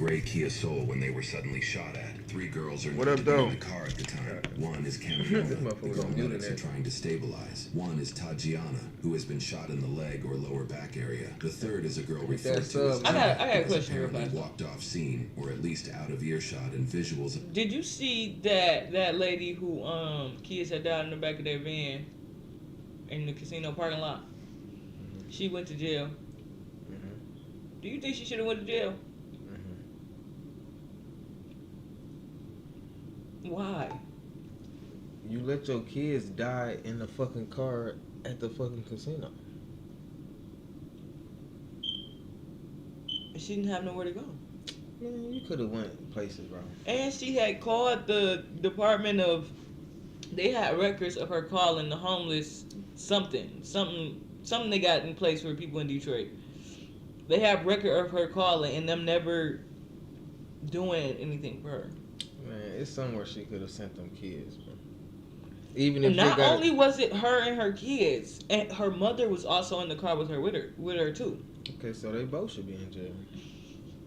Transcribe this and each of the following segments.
Gray Kia Soul when they were suddenly shot at. 3 girls are What known up, to be in though? the car at the time. One is Camiona, the girl medics are trying to stabilize. One is Tatiana, who has been shot in the leg or lower back area. The third is a girl referred to as I got a Tina, who has question real apparently fast. walked off scene, or at least out of earshot and visuals. Did you see that lady who kids had died in the back of their van in the casino parking lot? She went to jail. Do you think she should have went to jail? Why? You let your kids die in the fucking car at the fucking casino. She didn't have nowhere to go. Man, you could have went places, bro. And she had called the Department of... They had records of her calling the homeless something they got in place for people in Detroit. They have record of her calling and them never doing anything for her. Man, it's somewhere she could have sent them kids, bro. Even if And not only was it her and her kids, and her mother was also in the car with her too. Okay, so they both should be in jail.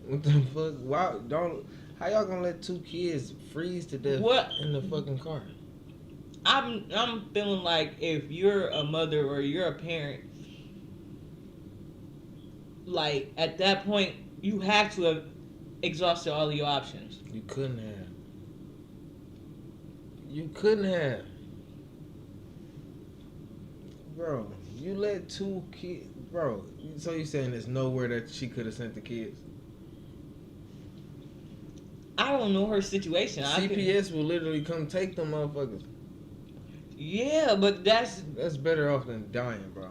What the fuck? Why don't? How y'all gonna let 2 kids freeze to death in the fucking car? I'm feeling like if you're a mother or you're a parent, like at that point you have to have exhausted all of your options. You couldn't have. You couldn't have. Bro, you let 2 kids... Bro, so you saying there's nowhere that she could have sent the kids? I don't know her situation. CPS will literally come take them motherfuckers. Yeah, but that's better off than dying, bro.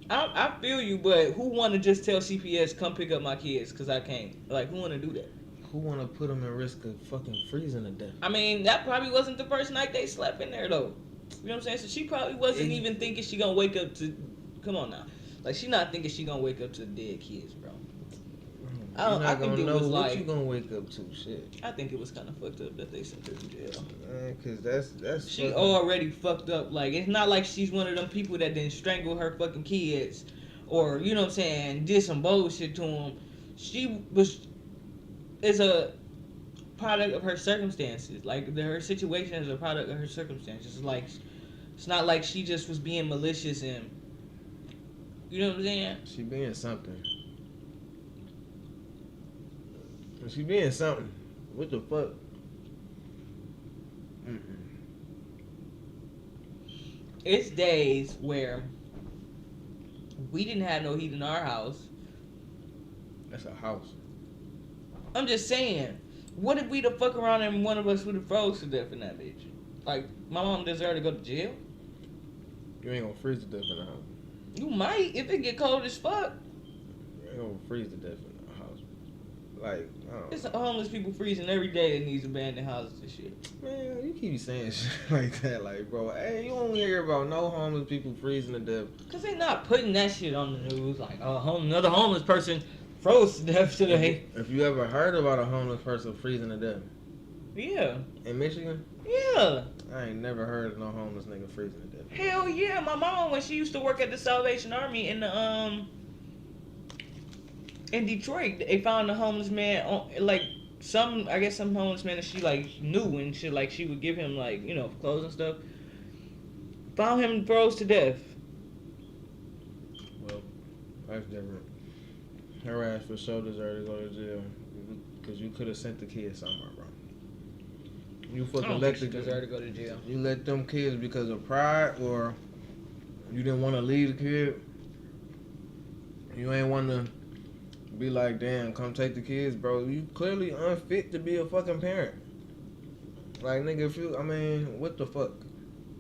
I feel you, but who want to just tell CPS, come pick up my kids because I can't? Like, who want to do that? Who want to put them at risk of fucking freezing to death? I mean, that probably wasn't the first night they slept in there, though. You know what I'm saying? So she probably wasn't even thinking she gonna wake up to... Come on now. Like, she not thinking she gonna wake up to dead kids, bro. I think it was like... What you gonna wake up to? Shit. I think it was kind of fucked up that they sent her to jail. Man, because that's... She already fucked up. Like, it's not like she's one of them people that didn't strangle her fucking kids. Or, you know what I'm saying, did some bullshit to them. She is a product of her circumstances. Like, her situation is a product of her circumstances. Like, it's not like she just was being malicious and... You know what I'm saying? She being something. She being something. What the fuck? It's days where we didn't have no heat in our house. That's a house. I'm just saying, what if we the fuck around and one of us would have froze to death in that bitch? Like, my mom deserved to go to jail? You ain't gonna freeze to death in the house. You might, if it get cold as fuck. You ain't gonna freeze to death in the house. Like, I don't know. It's homeless people freezing every day in these abandoned houses and shit. Man, you keep saying shit like that. Like, bro, hey, you don't hear about no homeless people freezing to death. Because they not putting that shit on the news. Like, another homeless person froze to death today. If you ever heard about a homeless person freezing to death. Yeah. In Michigan? Yeah. I ain't never heard of no homeless nigga freezing to death. Hell yeah. My mom, when she used to work at the Salvation Army in the, in Detroit, they found a homeless man like some homeless man that she like knew and shit, like she would give him like, you know, clothes and stuff. Found him, froze to death. Well, that's different. Her ass for sure deserved to go to jail because you could have sent the kids somewhere, bro. You fucking let the deserve to go to jail. You let them kids because of pride, or you didn't want to leave the kid. You ain't want to be like, damn, come take the kids, bro. You clearly unfit to be a fucking parent. Like, nigga, if you, I mean, what the fuck?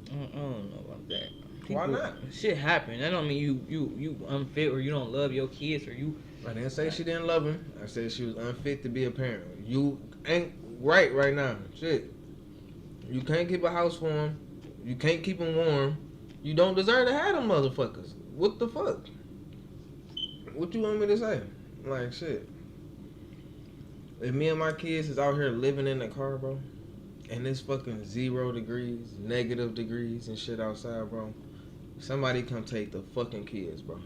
I don't know about that. Why not? Shit happen. That don't mean you unfit or you don't love your kids or you. I didn't say she didn't love him. I said she was unfit to be a parent. You ain't right now. Shit. You can't keep a house for him. You can't keep him warm. You don't deserve to have them motherfuckers. What the fuck? What you want me to say? Like, shit. If me and my kids is out here living in the car, bro, and it's fucking 0 degrees, negative degrees and shit outside, bro, somebody come take the fucking kids, bro.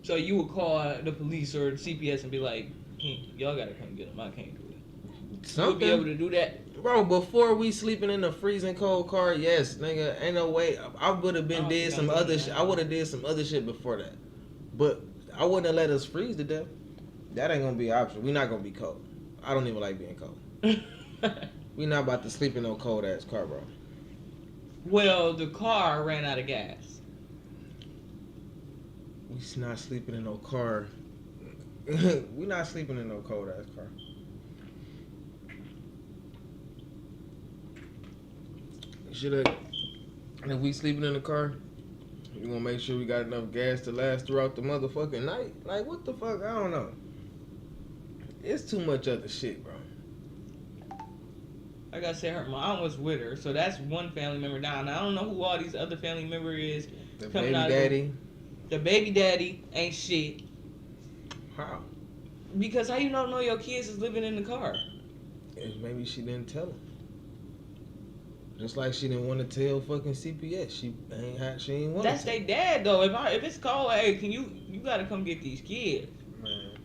So you would call the police or the CPS and be like, Y'all gotta come get him. I can't do it. Something. You'll be able to do that, bro. Before we sleeping in the freezing cold car, yes, nigga, ain't no way. I would have been did some other shit. I would have did some other shit before that, but I wouldn't have let us freeze to death. That ain't gonna be an option. We not gonna be cold. I don't even like being cold. We not about to sleep in no cold ass car, bro. Well, the car ran out of gas. We not sleeping in no car. We not sleeping in no cold ass car. Should have. If we sleeping in the car, we gonna make sure we got enough gas to last throughout the motherfucking night. Like what the fuck? I don't know. It's too much other shit, bro. Like I said, her mom was with her, so that's one family member down. I don't know who all these other family member is. The baby daddy. The baby daddy ain't shit. How? Because how you don't know your kids is living in the car? Maybe she didn't tell him. Just like she didn't want to tell fucking CPS. She ain't want. That's their dad though. If it's called, hey, can you gotta come get these kids? Man.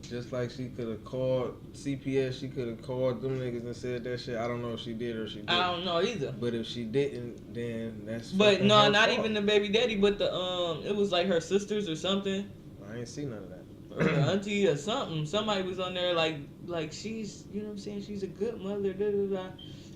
Just like she could have called CPS, she could have called them niggas and said that shit. I don't know if she did or she didn't. I don't know either. But if she didn't, then that's. But no, her not fault. even the baby daddy, but the it was like her sisters or something. I ain't seen none of that. Her auntie or something. Somebody was on there like she's, you know what I'm saying, she's a good mother. Da, da, da.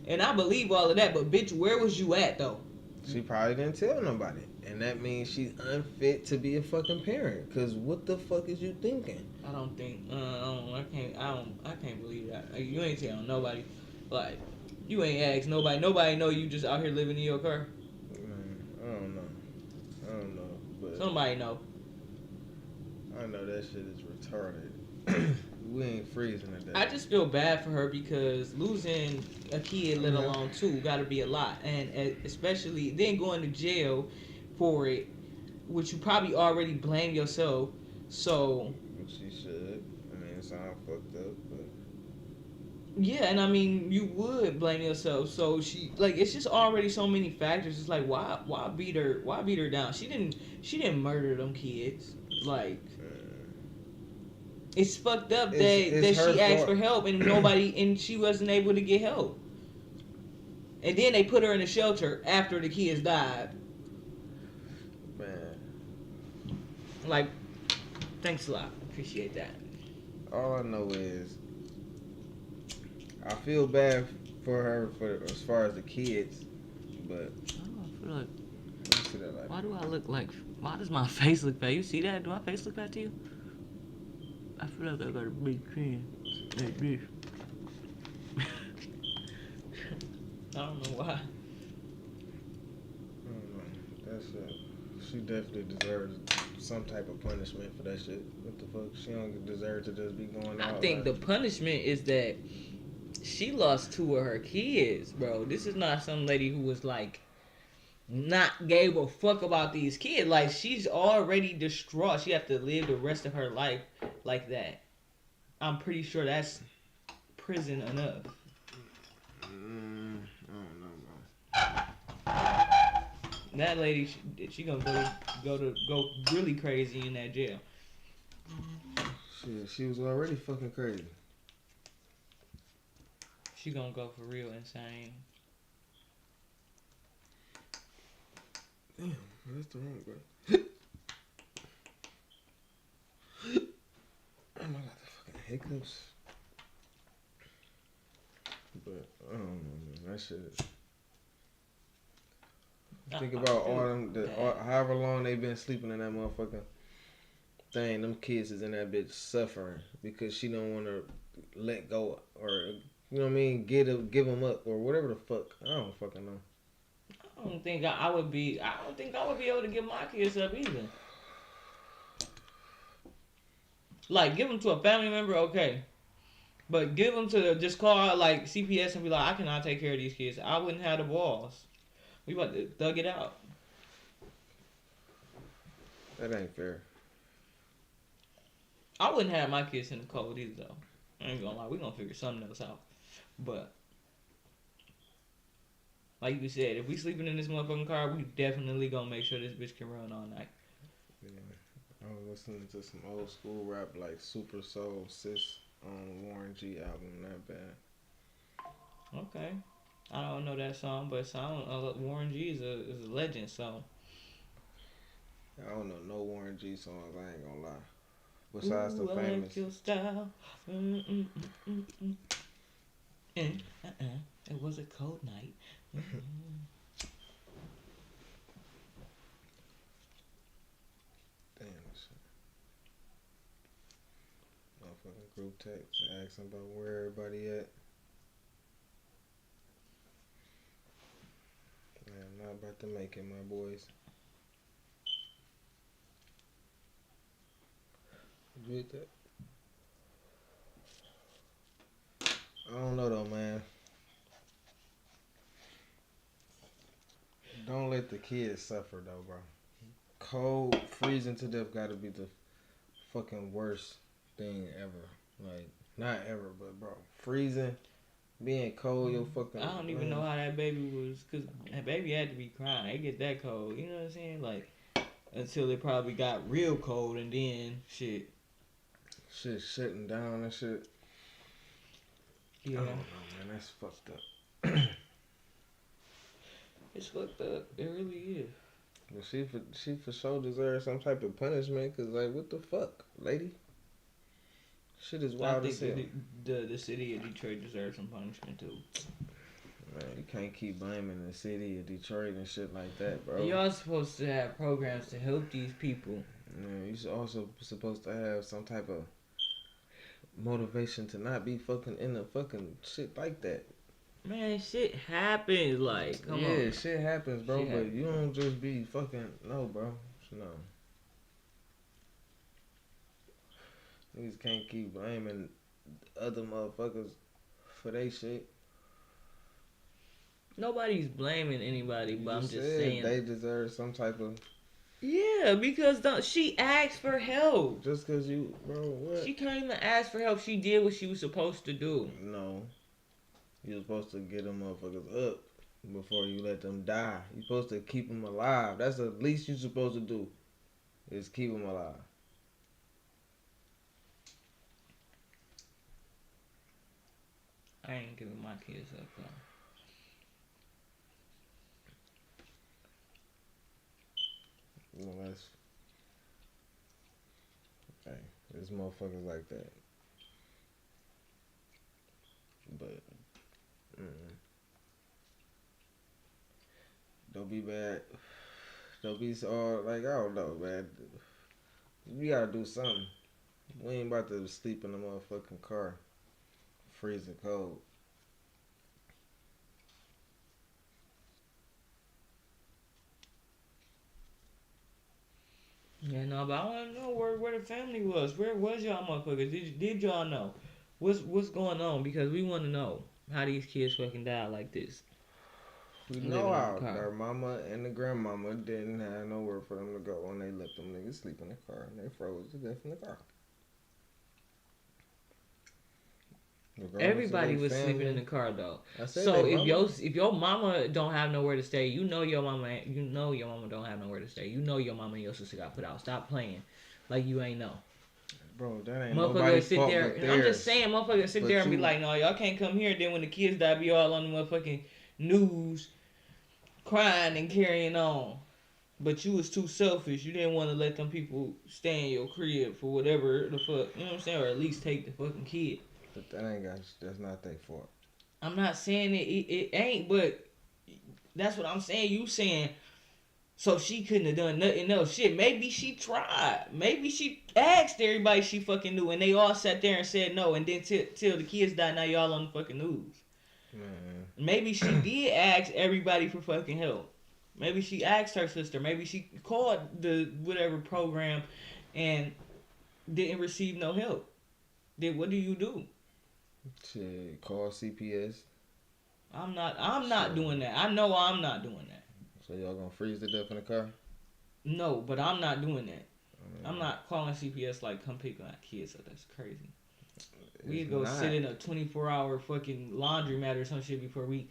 And I believe all of that, but bitch, where was you at though? She probably didn't tell nobody, and that means she's unfit to be a fucking parent. Cause what the fuck is you thinking? I don't think. I can't believe that. Like, you ain't telling nobody. Like, you ain't asked nobody. Nobody know you just out here living in your car. Man, I don't know. But Somebody know. I know that shit is retarded. We ain't freezing today. I just feel bad for her because losing a kid, let alone two, got to be a lot, and especially then going to jail for it, which you probably already blame yourself. So she should. I mean, it sounds fucked up, but yeah, and I mean you would blame yourself. So she it's just already so many factors. It's like why beat her? Why beat her down? She didn't murder them kids. Like. It's fucked up that she asked for help and she wasn't able to get help. And then they put her in a shelter after the kids died. Man. Like, thanks a lot. Appreciate that. All I know is I feel bad for her for as far as the kids, but I feel like, why do I look like? Why does my face look bad? You see that? Do my face look bad to you? I feel like I got a big chin like this. I don't know why. I don't know. That's it. She definitely deserves some type of punishment for that shit. What the fuck? She don't deserve to just be going out. I think the punishment is that she lost two of her kids, bro. This is not some lady who was like not gave a fuck about these kids. Like, she's already distraught. She have to live the rest of her life like that. I'm pretty sure that's prison enough. I don't know, bro. That lady, she gonna go really crazy in that jail. Shit, she was already fucking crazy. She gonna go for real insane. Damn, that's the wrong, bro. I got the fucking hiccups. But I don't know, man. That shit is. Think about all them, however long they been sleeping in that motherfucking thing. Them kids is in that bitch suffering because she don't want to let go or, you know what I mean, give them up or whatever the fuck. I don't fucking know. I don't think I would be able to give my kids up either. Like, give them to a family member, okay. But give them to just call like CPS and be like, I cannot take care of these kids. I wouldn't have the balls. We about to thug it out. That ain't fair. I wouldn't have my kids in the cold either, though. I ain't gonna lie. We gonna figure something else out. But like you said, if we sleeping in this motherfucking car, we definitely gonna make sure this bitch can run all night. Yeah. I was listening to some old school rap like Super Soul Sis on Warren G album. Not bad. Okay. I don't know that song, but Warren G is a legend. So. I don't know no Warren G songs. I ain't gonna lie. Besides Ooh, the I famous. like your style. It was a cold night. Damn shit. Motherfucking group text asking about where everybody at. Man, I'm not about to make it, my boys. You get that? I don't know though, man. Don't let the kids suffer though, bro. Cold, freezing to death gotta be the fucking worst thing ever. Like, not ever, but bro, freezing, being cold, your fucking. I don't even know how that baby was, cause that baby had to be crying. They get that cold, you know what I'm saying? Like, until it probably got real cold, and then shit. Shit shutting down and shit. Yeah. I don't know, man. That's fucked up. It's fucked up. It really is. But she for sure deserves some type of punishment, cause like, what the fuck, lady? Shit is wild as hell. The city of Detroit deserves some punishment too. Man, you can't keep blaming the city of Detroit and shit like that, bro. Y'all supposed to have programs to help these people. Man, you also supposed to have some type of motivation to not be fucking in the fucking shit like that. Man, shit happens. Like, come on. Yeah, shit happens, bro. Shit but happens. You don't just be fucking no, bro. No. Niggas can't keep blaming other motherfuckers for they shit. Nobody's blaming anybody, but I'm just saying they deserve some type of. Yeah, because she asked for help. Just cause you, bro, what? She can't even ask for help. She did what she was supposed to do. No. You're supposed to get them motherfuckers up before you let them die. You're supposed to keep them alive. That's the least you're supposed to do, is keep them alive. I ain't giving my kids up, though. Well, that's. Hey, there's motherfuckers like that. But. Don't be bad. Don't be so, like, I don't know, man. We gotta do something. We ain't about to sleep in the motherfucking car. Freezing cold. Yeah, no, but I want to know where the family was. Where was y'all motherfuckers? Did y'all know? What's going on? Because we want to know how these kids fucking died like this. We know how their mama and the grandmama didn't have nowhere for them to go when they let them niggas sleep in the car and they froze to death in the car. Everybody was sleeping in the car though. So if your mama don't have nowhere to stay, you know your mama don't have nowhere to stay. You know your mama and your sister got put out. Stop playing like you ain't know. Bro, that ain't nobody's sit fault there. but theirs. I'm just saying, motherfuckers sit there and be like, no, y'all can't come here. Then when the kids die, be all on the motherfucking news, crying and carrying on. But you was too selfish. You didn't want to let them people stay in your crib for whatever the fuck, you know what I'm saying, or at least take the fucking kid. But that's not their fault. I'm not saying it ain't, but that's what I'm saying. You saying. So she couldn't have done nothing else. Shit, maybe she tried. Maybe she asked everybody she fucking knew, and they all sat there and said no. And then till the kids died, now y'all on the fucking news. Man. Maybe she did ask everybody for fucking help. Maybe she asked her sister. Maybe she called the whatever program and didn't receive no help. Then what do you do? Shit, call CPS. I'm not doing that. I know I'm not doing that. So y'all gonna freeze to death in the car? No, but I'm not doing that. I'm not calling CPS like come pick my kids up. That's crazy. We'd go sit in a 24-hour fucking laundromat or some shit before we.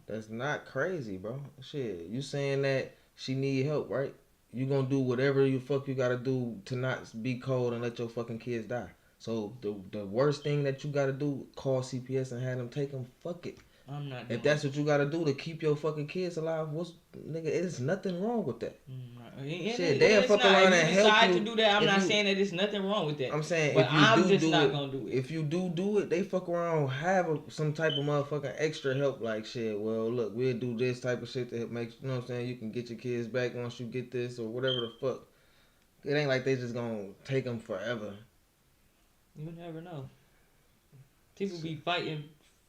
That's not crazy, bro. Shit, you saying that she need help, right? you gonna do whatever you gotta do to not be cold and let your fucking kids die. So the worst thing that you gotta do, call CPS and have them take them. Fuck it. I'm not. If that's what you gotta do to keep your fucking kids alive, nigga? There's nothing wrong with that. Shit, they'll fuck around and help you. To do that, I'm not saying that there's nothing wrong with that. I'm saying, but if you I'm do just do not it, gonna do it. If you do it, they fuck around, have some type of motherfucking extra help, like shit. Well, look, we'll do this type of shit to help make, you know what I'm saying? You can get your kids back once you get this or whatever the fuck. It ain't like they just gonna take them forever. You never know. People be fighting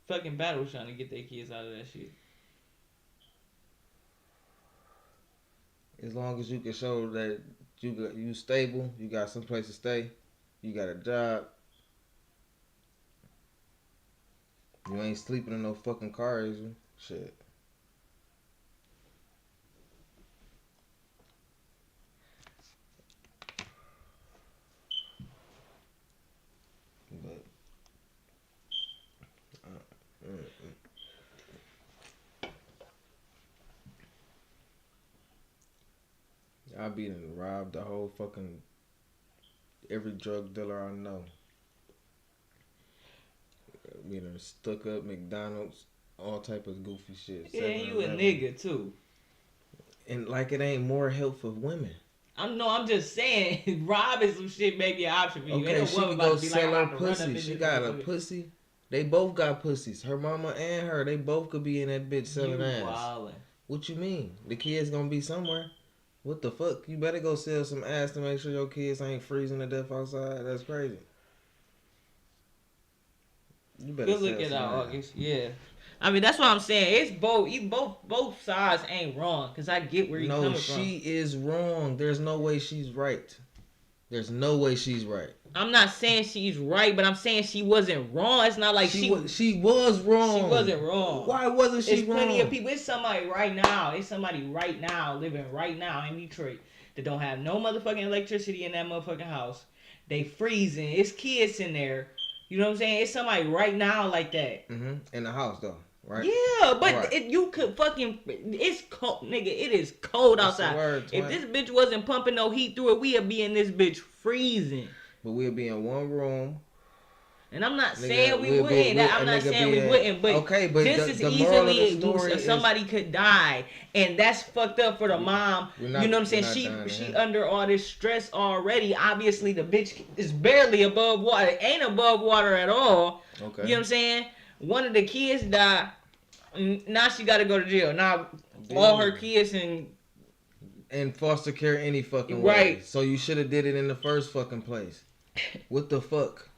fucking battles trying to get their kids out of that shit. As long as you can show that you stable, you got some place to stay, you got a job, you ain't sleeping in no fucking car, is you? Shit. But I be done robbed the whole fucking every drug dealer I know. We done stuck up McDonald's, all type of goofy shit. Yeah, you a nigga too. And like it ain't more help for women. I'm just saying, robbing some shit may be an option for you. Okay, she can go sell her pussy. She got a pussy. They both got pussies. Her mama and her, they both could be in that bitch selling ass. Wildin'. What you mean? The kids gonna be somewhere. What the fuck? You better go sell some ass to make sure your kids ain't freezing to death outside. That's crazy. You better good look at that, August. Yeah. I mean, that's what I'm saying. It's both sides ain't wrong. Because I get where you're coming from. No, she is wrong. There's no way she's right. There's no way she's right. I'm not saying she's right, but I'm saying she wasn't wrong. It's not like she was wrong. She wasn't wrong. Why wasn't she wrong? There's plenty of people. It's somebody right now living right now in Detroit that don't have no motherfucking electricity in that motherfucking house. They freezing. It's kids in there. You know what I'm saying? It's somebody right now like that. Mm-hmm. In the house though, right? Yeah, but right. You could fucking. It's cold, nigga. It is cold outside. If this bitch wasn't pumping no heat through it, we'd be in this bitch freezing. But we'll be in one room. And I'm not saying we wouldn't. I'm not saying we wouldn't. But okay, but just as easily somebody could die, and that's fucked up for the mom. You know what I'm saying? She under all this stress already. Obviously, the bitch is barely above water. Ain't above water at all. Okay. You know what I'm saying? One of the kids died. Now she got to go to jail. Now all her kids in foster care any fucking way. Right. So you should have did it in the first fucking place. What the fuck?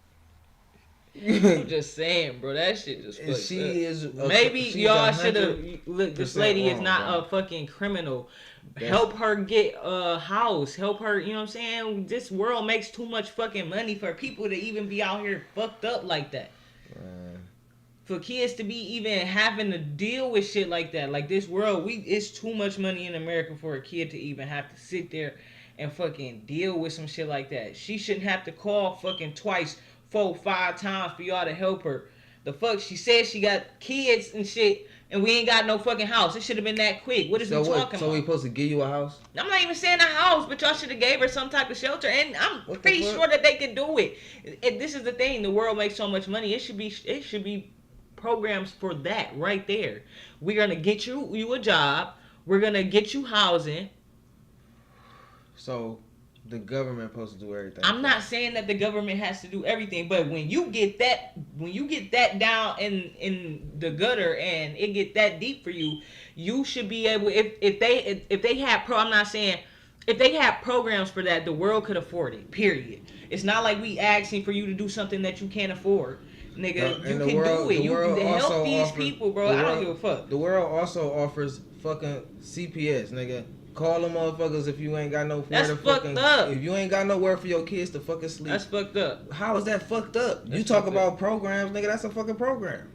I'm just saying, bro. That shit just fucked she up. Is maybe y'all should have. Look, this lady is not a fucking criminal. Help her get a house. Help her. You know what I'm saying? This world makes too much fucking money for people to even be out here fucked up like that. For kids to be even having to deal with shit like that. Like this world, it's too much money in America for a kid to even have to sit there and fucking deal with some shit like that. She shouldn't have to call fucking twice, 4, 5 times for y'all to help her. The fuck, she said she got kids and shit, and we ain't got no fucking house. It should have been that quick. What is we talking about? So we supposed to give you a house? I'm not even saying a house, but y'all should have gave her some type of shelter, and I'm pretty sure that they could do it. And this is the thing: the world makes so much money. It should be programs for that right there. We're gonna get you a job. We're gonna get you housing. So the government supposed to do everything. I'm not saying that the government has to do everything, but when you get that down in the gutter and it get that deep for you, you should be able. If they have I'm not saying if they have programs for that, the world could afford it. Period. It's not like we asking for you to do something that you can't afford. Nigga, you can do it. You can help these people, bro. I don't give a fuck. The world also offers fucking CPS, nigga. Call them motherfuckers if you ain't got no That's fucked up. If you ain't got nowhere for your kids to fucking sleep. That's fucked up. How is that fucked up? You talk about programs, nigga. That's a fucking program.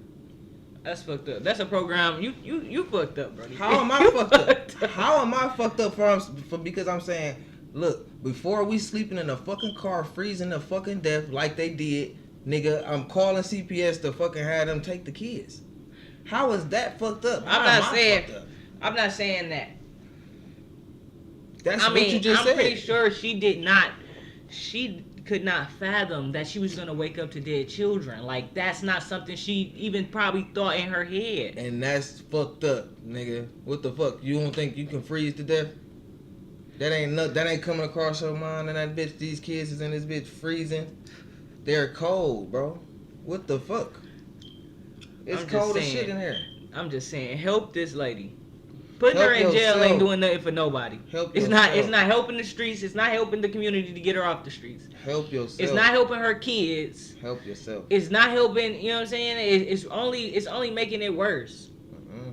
That's fucked up. That's a program. You fucked up, bro. How am I fucked up? How am I fucked up for because I'm saying, look, before we sleeping in a fucking car, freezing to fucking death like they did. Nigga, I'm calling CPS to fucking have them take the kids. How is that fucked up? I'm not saying that. That's what you just said. I'm pretty sure she could not fathom that she was gonna wake up to dead children. Like, that's not something she even probably thought in her head. And that's fucked up, nigga. What the fuck? You don't think you can freeze to death? That ain't coming across your mind. And that bitch, these kids is in this bitch freezing. They're cold, bro. What the fuck? It's cold as shit in here. I'm just saying, help this lady. Putting her in jail ain't doing nothing for nobody. It's not helping the streets. It's not helping the community to get her off the streets. Help yourself. It's not helping her kids. Help yourself. It's not helping. You know what I'm saying? It's only making it worse.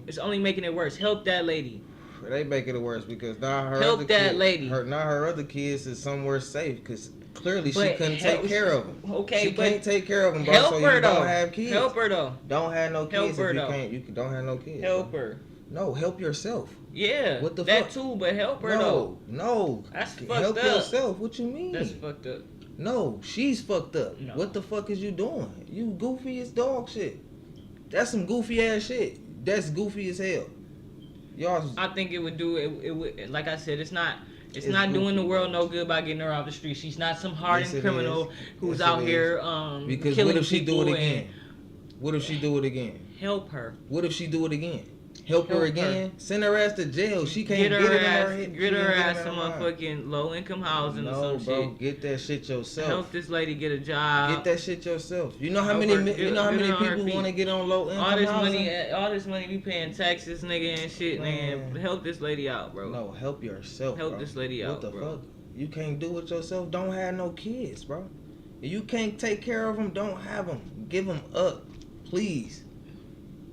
It's only making it worse. Help that lady. They making it worse because now her help other that kid, lady. Her other kids is somewhere safe because clearly she couldn't take care of them. Okay, she can't take care of them, bro. Help so her you though. Don't have kids. Help her though. Don't have no kids. Help her if you though. can't. You don't have no kids. Help bro. her. No, help yourself. Yeah. What the that fuck? too, but help her though. No. That's fucked help up. yourself. What you mean? That's fucked up. No, she's fucked up. No. What the fuck is you doing? You goofy as dog shit. That's some goofy ass shit. That's goofy as hell. Y'all. I think it would do it. It would, like I said, it's not It's not goofy, doing the world bro. no good by getting her off the street. She's not some hardened Yes, it criminal is. who's Yes, out it here because killing what if she do people it again? What if she do it again? Help her. What if she do it again? Help her again? Send her ass to jail. She can't Get get her it in ass. her head. Get her ass some mind. motherfucking low income housing or No, some bro, shit. get that shit yourself. Help this lady get a job. Get that shit yourself. You know how Help many her. you know how Get many her on her people feet. want to get on low income all this housing? all this money we paying taxes, nigga, and shit, Man. nigga. Help this lady out, bro. No, help yourself. Help bro. this lady out, What the bro. fuck? You can't do it yourself. Don't have no kids, bro. If you can't take care of them, don't have them. Give them up, please.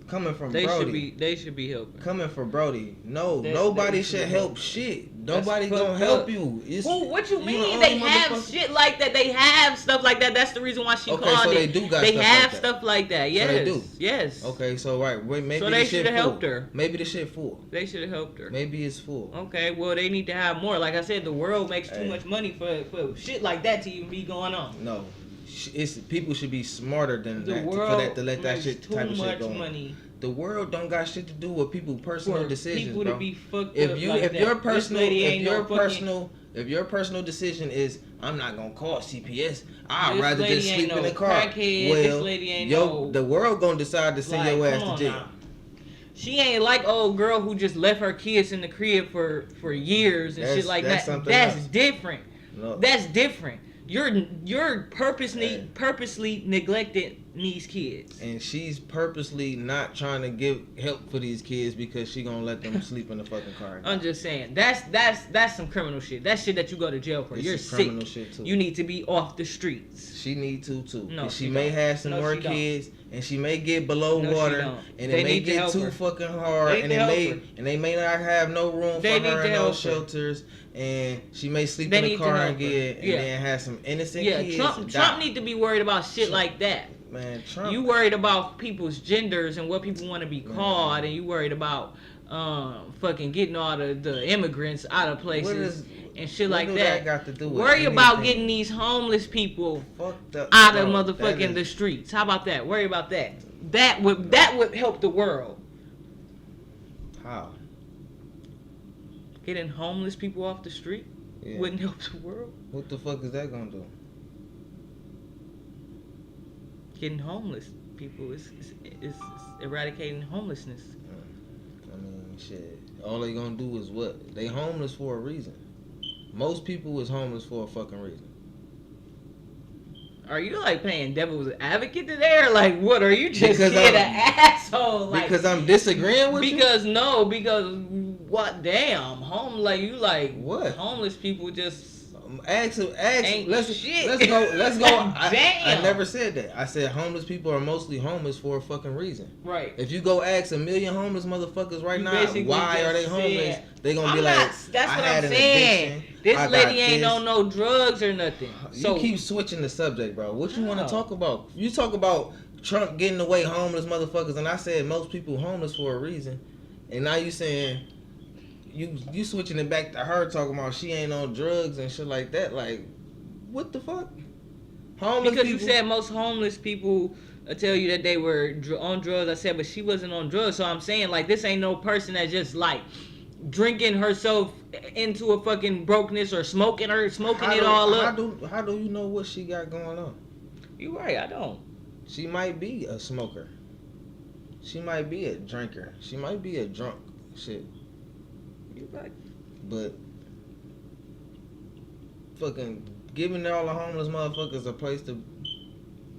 Coming from Brody. They should be helping. Coming from Brody. No, They nobody should should help. help shit. That's Nobody fucked gonna help up. you. It's, Who? What you mean? the They only have motherfucker- shit like that. They have stuff like that. That's the reason why she Okay, called so it. they do got They stuff have like that. stuff like that. So Yes. they do? Yes. Okay, so right, wait, maybe So the they shit shoulda full. helped her. Maybe the shit full. They should have helped her. Maybe it's full. Okay, well they need to have more. Like I said, the world makes too Hey. much money for shit like that to even be going on. No, it's people should be smarter than The that world for that to let that makes shit too type of shit much go on. money The world don't got shit to do with people's personal for decisions, people bro. to be fucked If up you like if that. your This personal lady if ain't your no fucking- personal if your personal decision is I'm not gonna call CPS, I'd This rather lady just ain't sleep in no the car. crackhead. Well, This lady ain't no- the world gonna decide to send Like, your ass come on to jail. now. She ain't like old girl who just left her kids in the crib for years and shit like That's that. something That's else. different. No. That's different. You're purposely Hey. purposely neglecting these kids. And she's purposely not trying to give help for these kids because she gonna let them sleep in the fucking car. I'm just saying that's some criminal shit. That's shit that you go to jail for. This You're is sick. criminal shit too. You need to be off the streets. She need to too. No, And she she may don't. have some No, more she don't. kids, and she may get below No, she water, don't. and They it may need to get help too her. fucking hard, They and need to help her. they may not have no room They for need her to in help no her. shelters, and she may sleep They in the need to car help and her. get and Yeah. then have some innocent Yeah, kids. Trump die. need to be worried about shit like that. Man, Trump. You worried about people's genders and what people want to be called, and you worried about fucking getting all the immigrants out of places and shit what like do that. got to do with Worry about anything? getting these homeless people Fucked up, out of bro. motherfucking That the is- streets. How about that? Worry about that. That would help the world. How? Getting homeless people off the street Yeah. wouldn't help the world. What the fuck is that gonna do? Getting homeless people is eradicating homelessness. I mean, shit. All they gonna do is what? They homeless for a reason. Most people is homeless for a fucking reason. Are you like playing devil's advocate today, or like what? Are you just Because being an I'm- asshole? Like, Because I'm disagreeing with you? because what? Damn, you like What? homeless people just Ask, ain't let's shit. let's go. I Damn. never said that. I said homeless people are mostly homeless for a fucking reason. right. If you go ask a million homeless motherfuckers right You now, basically why just are they homeless? said- They gonna I'm be not. like, That's I what had I'm an saying. addiction. This I lady got ain't this. on no drugs or nothing. So You keep switching the subject, bro. What you want No. to talk about? You talk about Trump getting away homeless motherfuckers, and I said most people homeless for a reason, and now you saying you switching it back to her talking about she ain't on drugs and shit like that. Like, what the fuck? Homeless because people. you said most homeless people tell you that they were on drugs. I said, but she wasn't on drugs. So I'm saying like this ain't no person that just like drinking herself into a fucking brokenness or smoking it all up. How do you know what she got going on? You right, I don't. She might be a smoker. She might be a drinker. She might be a drunk. Shit. You right. But fucking giving all the homeless motherfuckers a place to.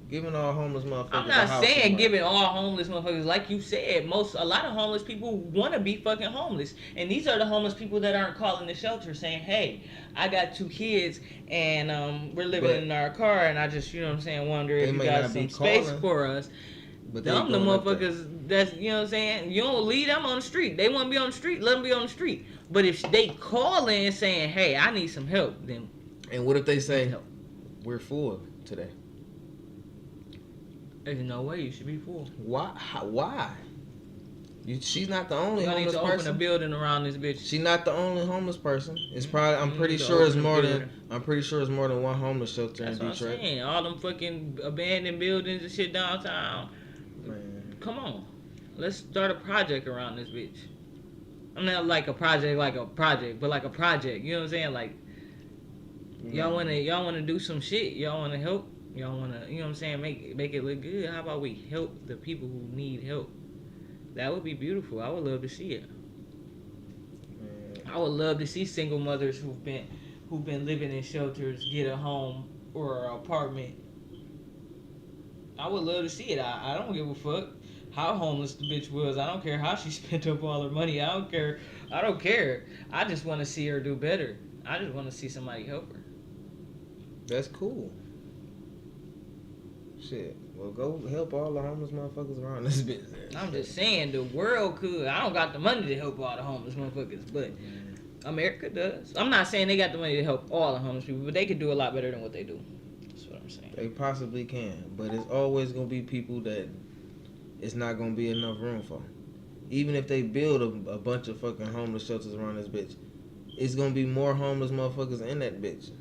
Giving all homeless motherfuckers. I'm not saying giving all homeless motherfuckers, like you said, a lot of homeless people want to be fucking homeless, and these are the homeless people that aren't calling the shelter saying, "Hey, I got 2 kids and we're living in our car, and I just, you know what I'm saying, wonder if you got some space for us." But them the motherfuckers that's, you know what I'm saying, you don't leave them on the street. They want to be on the street, let them be on the street. But if they call in saying, "Hey, I need some help," then. And what if they say, "We're full today"? There's no way you should be full. Why? Why? She's not the only homeless person. Open a building around this bitch. She's not the only homeless person. It's probably. I'm pretty sure it's more than one homeless shelter in Detroit. That's what I'm saying. All them fucking abandoned buildings and shit downtown. Man. Come on, let's start a project around this bitch. I'm not like a project, but like a project. You know what I'm saying? Like y'all wanna do some shit. Y'all wanna help. Y'all wanna, you know what I'm saying, make it look good. How about we help the people who need help? That would be beautiful. I would love to see it. I would love to see single mothers who've been living in shelters get a home or an apartment. I would love to see it. I don't give a fuck how homeless the bitch was. I don't care how she spent up all her money. I don't care. I just want to see her do better. I just want to see somebody help her. That's cool. Shit. Well, go help all the homeless motherfuckers around this bitch. I'm just saying, the world could. I don't got the money to help all the homeless motherfuckers, but America does. I'm not saying they got the money to help all the homeless people, but they could do a lot better than what they do. That's what I'm saying. They possibly can, but it's always going to be people that it's not going to be enough room for. Even if they build a bunch of fucking homeless shelters around this bitch, it's going to be more homeless motherfuckers in that bitch.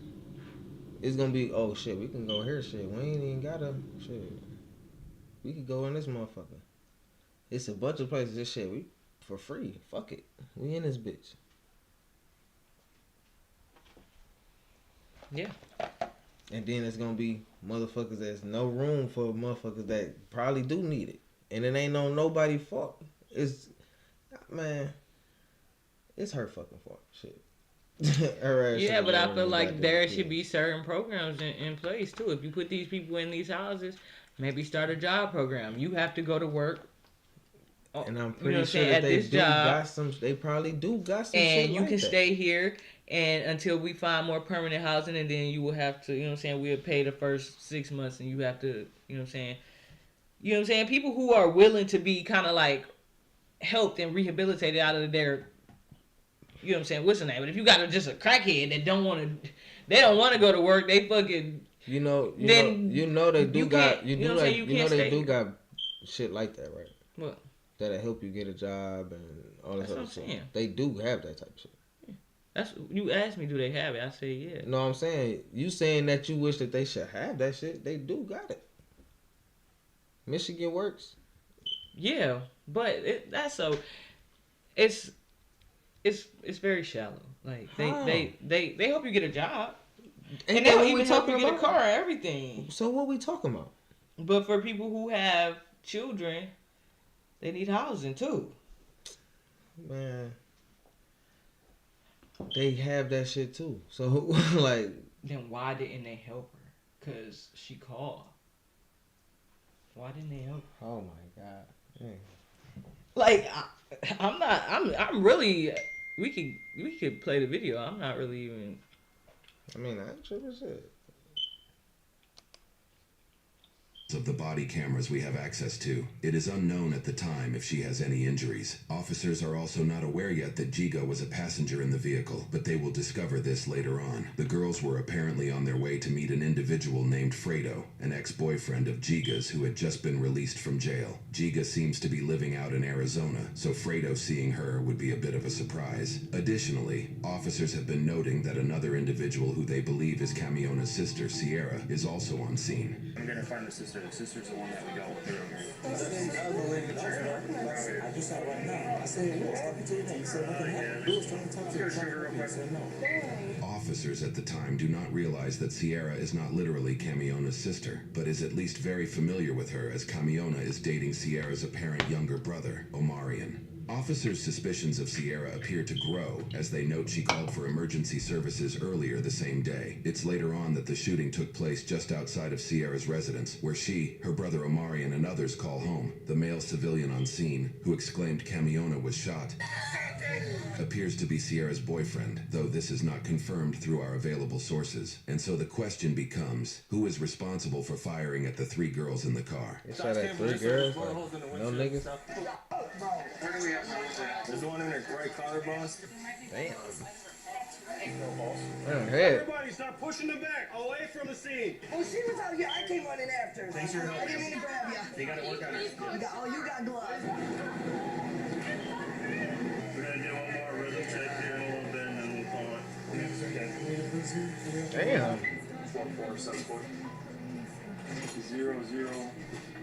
It's gonna be, oh shit, we can go here, shit. We ain't even gotta, shit. We could go in this motherfucker. It's a bunch of places, this shit, we for free. Fuck it. We in this bitch. Yeah. And then it's gonna be motherfuckers that's no room for motherfuckers that probably do need it. And it ain't nobody's fault. It's, man, it's her fucking fault, shit. Yeah, but I feel like there should be certain programs in place too. If you put these people in these houses, maybe start a job program. You have to go to work. And I'm pretty sure that they probably do got some shit and you can stay here and until we find more permanent housing, and then you will have to, you know what I'm saying, we'll pay the first 6 months and you have to, you know what I'm saying, people who are willing to be kind of like helped and rehabilitated out of their, you know what I'm saying, what's the name? But if you got just a crackhead that don't want to go to work, they fucking, they do got shit like that, right? What? That'll help you get a job and all that other shit. They do have that type of shit. Yeah. That's, you asked me, do they have it? I say yeah. No, I'm saying, you saying that you wish that they should have that shit. They do got it. Michigan works. Yeah, but it's very shallow. Like they help you get a job, and they'll even help you get a car, everything. So what we talking about? But for people who have children, they need housing too. Man, they have that shit too. So like, then why didn't they help her? Cause she called. Why didn't they help her? Oh my god. Dang. Like I'm really. We could play the video. I'm not really even. I mean, I ain't tripping shit. Of the body cameras we have access to, it is unknown at the time if she has any injuries. Officers are also not aware yet that Giga was a passenger in the vehicle, but they will discover this later on. The girls were apparently on their way to meet an individual named Fredo, an ex-boyfriend of Giga's who had just been released from jail. Giga seems to be living out in Arizona, so Fredo seeing her would be a bit of a surprise. Additionally, officers have been noting that another individual who they believe is Camiona's sister, Sierra, is also on scene. I'm gonna find the sister. The sister's the one that we dealt with earlier. I just saw right now. Officers at the time do not realize that Sierra is not literally Camiona's sister, but is at least very familiar with her, as Camiona is dating Sierra's apparent younger brother, Omarion. Officers' suspicions of Sierra appear to grow as they note she called for emergency services earlier the same day. It's later on that the shooting took place just outside of Sierra's residence, where she, her brother Omarion, and others call home. The male civilian on scene, who exclaimed Camiona was shot, appears to be Sierra's boyfriend, though this is not confirmed through our available sources. And so the question becomes, who is responsible for firing at the 3 girls in the car? They shot at 3 girls? No niggas? There's the one in their right collarbone. Damn. Everybody start pushing them back, away from the scene. Well, she was out here. I came running after. Thanks for your help. I didn't mean to grab you. They gotta work on it. You got gloves. We're gonna do one more rhythm check here in a little bit, and then we'll call it. Damn. 4474 00.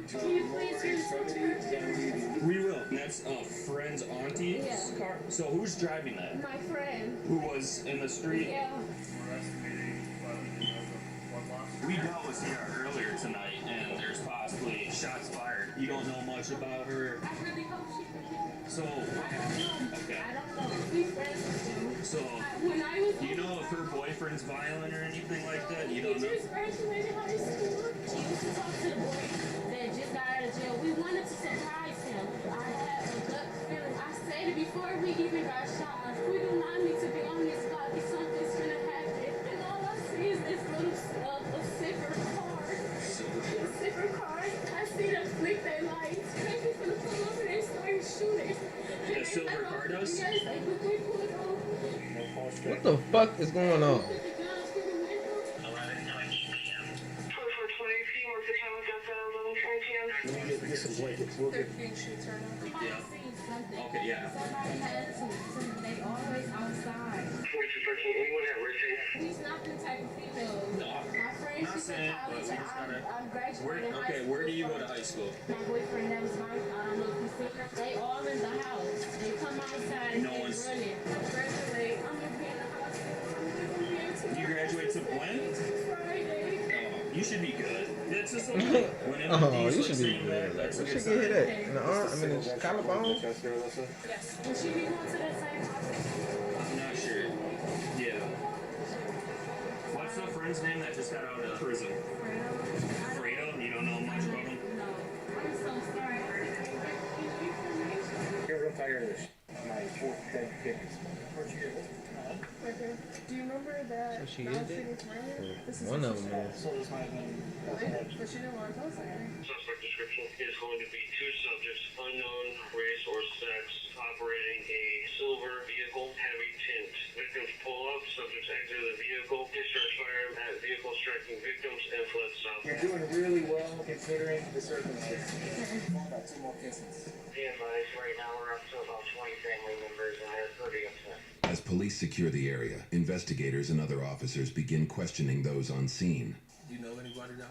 Can you please use the We will. That's a friend's auntie's car. So who's driving that? my friend? Who was in the street? Yeah. We dealt with Sierra earlier tonight, and there's possibly shots fired. You don't know much about her. I really hope she forgives So, me. okay. I don't know. We friends with them. So, When I was do you know if her boyfriend's violent or anything like that? You he don't know? just graduated high school. She used to talk to the boy that just got out of jail. We wanted to surprise him. I had a gut feeling. I said it before we even got shot. We do not need to be on this block. If something's gonna happen. And all I see is this little silver car. Silver car. I see them flick their lights. They gonna pull over and start shooting. The silver car does? Yes, they pulled over. What the fuck is going on? Get some blankets. We'll get. Okay, yeah. Somebody had to. They always outside. 4213, anyone at Richie? He's not the type of female. No, My friend, not she's saying, in but college. we just gotta. I'm graduating high Okay, school. where do you go to high school? My boyfriend, that was my, I don't know if you see her. They all in the house. They come outside and No they one's- running. I graduate. I'm gonna be in the hospital. You graduate to when? Friday. Oh, you should be good. That's just like Oh, you should be good. That's a What good should get hit sign. at? In the arm? I mean, in the collarbone? Yes. Will she be going to the same hospital? I'm not sure. Yeah. What's the friend's name that just got out of prison? Fredo? You don't know much about him? No. I'm so sorry. I didn't get any information. You're real tired of this. My 4th dead kids. Okay. Do you remember that? So she is dead? One of them is. So this might have been. But she didn't want to tell us anything. Suspect description is going to be 2 subjects, unknown race or sex, operating a silver vehicle, heavy tint. Victims pull up, subjects exit the vehicle, discharge fire at vehicle striking victims, and fled south. You're doing really well considering the circumstances. About 2 more cases. Be advised, right now we're up to about 20 family members, and they're pretty upset. As police secure the area, investigators and other officers begin questioning those on scene. Do you know anybody that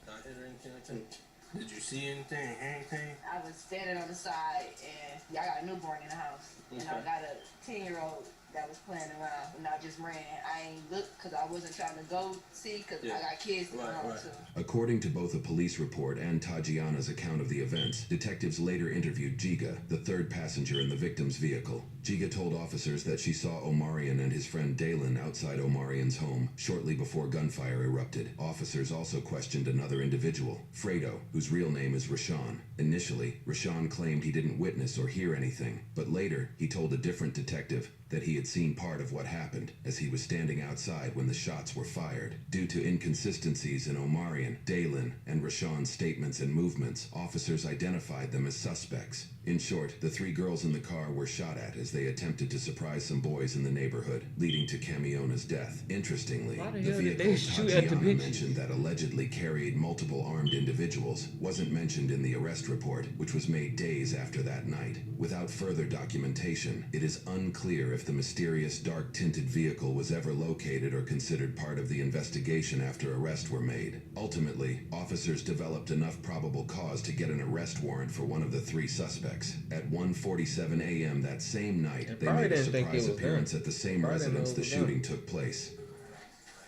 got hit or anything like that? Did you see anything, hear anything? I was standing on the side, and I got a newborn in the house, and I got a 10-year-old that was playing around, and I just ran. I ain't looked because I wasn't trying to go see because I got kids in the home too. According to both a police report and Tajiana's account of the events, detectives later interviewed Giga, the 3rd passenger in the victim's vehicle. Giga told officers that she saw Omarion and his friend Dalen outside Omarion's home shortly before gunfire erupted. Officers also questioned another individual, Fredo, whose real name is Rashawn. Initially, Rashawn claimed he didn't witness or hear anything, but later he told a different detective that he had seen part of what happened as he was standing outside when the shots were fired. Due to inconsistencies in Omarion, Dalen, and Rashawn's statements and movements, officers identified them as suspects. In short, the 3 girls in the car were shot at as they attempted to surprise some boys in the neighborhood, leading to Camiona's death. Interestingly, Why the the hell did vehicle they shoot at the Tatiana bitches? mentioned that allegedly carried multiple armed individuals wasn't mentioned in the arrest report, which was made days after that night. Without further documentation, it is unclear if if the mysterious dark-tinted vehicle was ever located or considered part of the investigation after arrests were made. Ultimately, officers developed enough probable cause to get an arrest warrant for one of the 3 suspects. At 1:47 a.m. that same night, they made a surprise appearance at the same residence the shooting took place.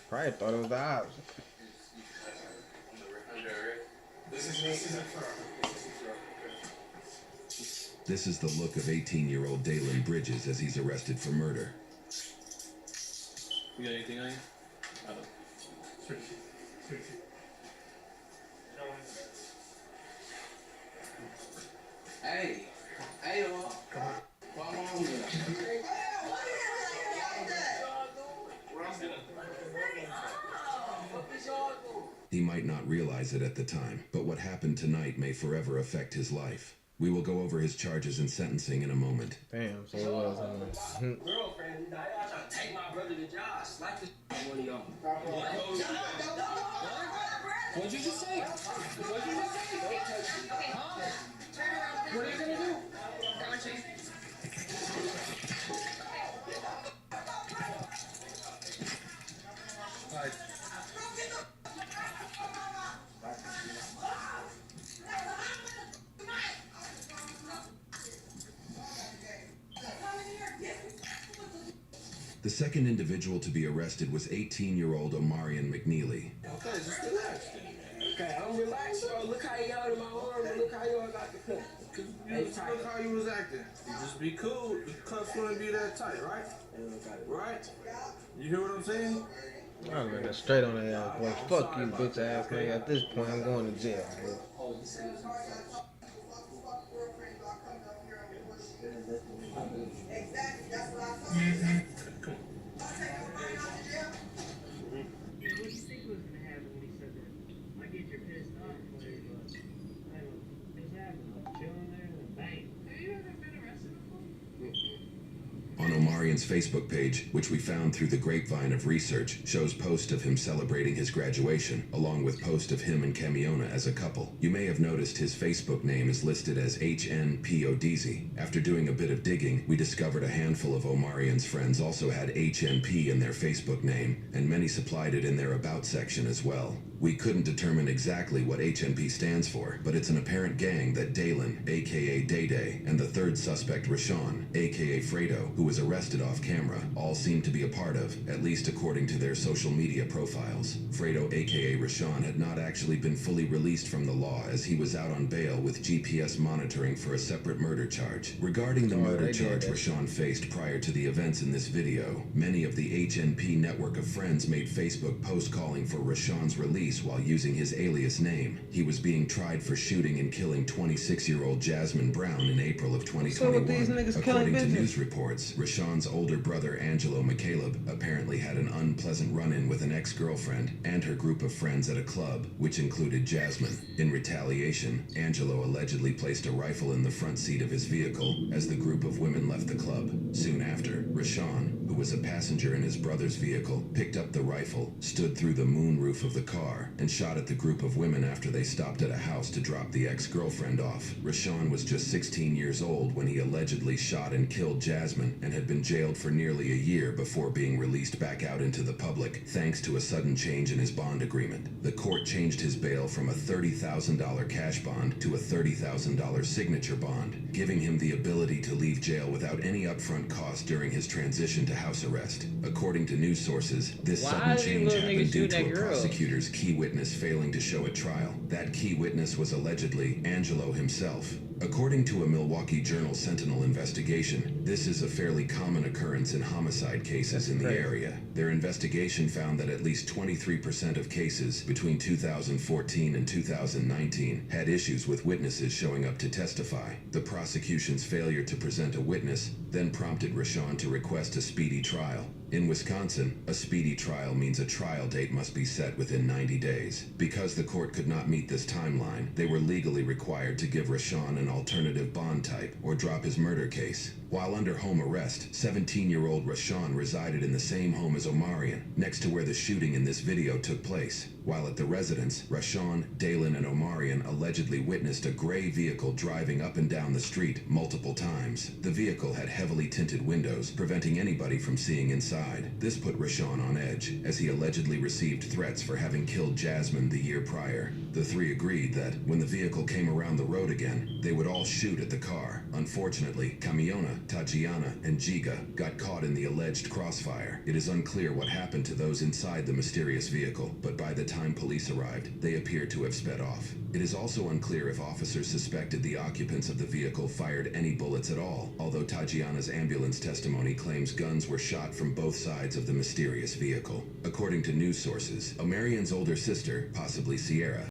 Probably thought it was the ops. This is the look of 18-year-old Dalen Bridges as he's arrested for murder. You got anything on you? Hey, Ayo, come on. Come on. He might not realize it at the time, but what happened tonight may forever affect his life. We will go over his charges and sentencing in a moment. Damn, so it was. Girlfriend, y'all trying to take my brother to job. Slap this one of y'all. What'd you just say? What'd you just say? Huh? What are you gonna do? All right. The second individual to be arrested was 18-year-old Omarion McNeely. Okay, just relax. Okay, I'm relaxed, bro. Look how y'all in my arm, and look how y'all got the cut. Look how you was acting. You just be cool. The cuffs wouldn't be that tight, right? Right? You hear what I'm saying? I'm gonna straight on that ass, boy. Fuck you, bitch ass nigga. At this point, I'm going to jail, bro. On Omarion's Facebook page, which we found through the grapevine of research, shows post of him celebrating his graduation, along with post of him and Camiona as a couple. You may have noticed his Facebook name is listed as HNPODZ. After doing a bit of digging, we discovered a handful of Omarion's friends also had HNP in their Facebook name, and many supplied it in their About section as well. We couldn't determine exactly what HNP stands for, but it's an apparent gang that Dalen, aka Day Day, and the third suspect Rashawn, aka Fredo, who was arrested off camera, all seem to be a part of, at least according to their social media profiles. Fredo, aka Rashawn, had not actually been fully released from the law as he was out on bail with GPS monitoring for a separate murder charge. Regarding the murder charge Rashawn faced prior to the events in this video, many of the HNP network of friends made Facebook posts calling for Rashawn's release while using his alias name. He was being tried for shooting and killing 26-year-old Jasmine Brown in April of 2021. According to news reports, Rashawn's older brother Angelo McCaleb apparently had an unpleasant run-in with an ex-girlfriend and her group of friends at a club, which included Jasmine. In retaliation, Angelo allegedly placed a rifle in the front seat of his vehicle as the group of women left the club. Soon after, Rashawn, who was a passenger in his brother's vehicle, picked up the rifle, stood through the moonroof of the car, and shot at the group of women after they stopped at a house to drop the ex-girlfriend off. Rashawn was just 16 years old when he allegedly shot and killed Jasmine and had been jailed for nearly a year before being released back out into the public thanks to a sudden change in his bond agreement. The court changed his bail from a $30,000 cash bond to a $30,000 signature bond, giving him the ability to leave jail without any upfront cost during his transition to house arrest. According to news sources, this sudden change happened due to a prosecutor's key witness failing to show at trial. That key witness was allegedly Angelo himself. According to a Milwaukee Journal Sentinel investigation, this is a fairly common occurrence in homicide cases in the area. Their investigation found that at least 23% of cases between 2014 and 2019 had issues with witnesses showing up to testify. The prosecution's failure to present a witness then prompted Rashawn to request a speedy trial. In Wisconsin, a speedy trial means a trial date must be set within 90 days. Because the court could not meet this timeline, they were legally required to give Rashawn an alternative bond type or drop his murder case. While under home arrest, 17-year-old Rashawn resided in the same home as Omarion, next to where the shooting in this video took place. While at the residence, Rashawn, Dalen, and Omarion allegedly witnessed a gray vehicle driving up and down the street multiple times. The vehicle had heavily tinted windows, preventing anybody from seeing inside. This put Rashawn on edge, as he allegedly received threats for having killed Jasmine the year prior. The three agreed that, when the vehicle came around the road again, they would all shoot at the car. Unfortunately, Camiona, Tatiana, and Giga got caught in the alleged crossfire. It is unclear what happened to those inside the mysterious vehicle, but by the time police arrived, they appeared to have sped off. It is also unclear if officers suspected the occupants of the vehicle fired any bullets at all, although Tatiana's ambulance testimony claims guns were shot from both sides of the mysterious vehicle. According to news sources, Omarion's older sister, possibly Sierra,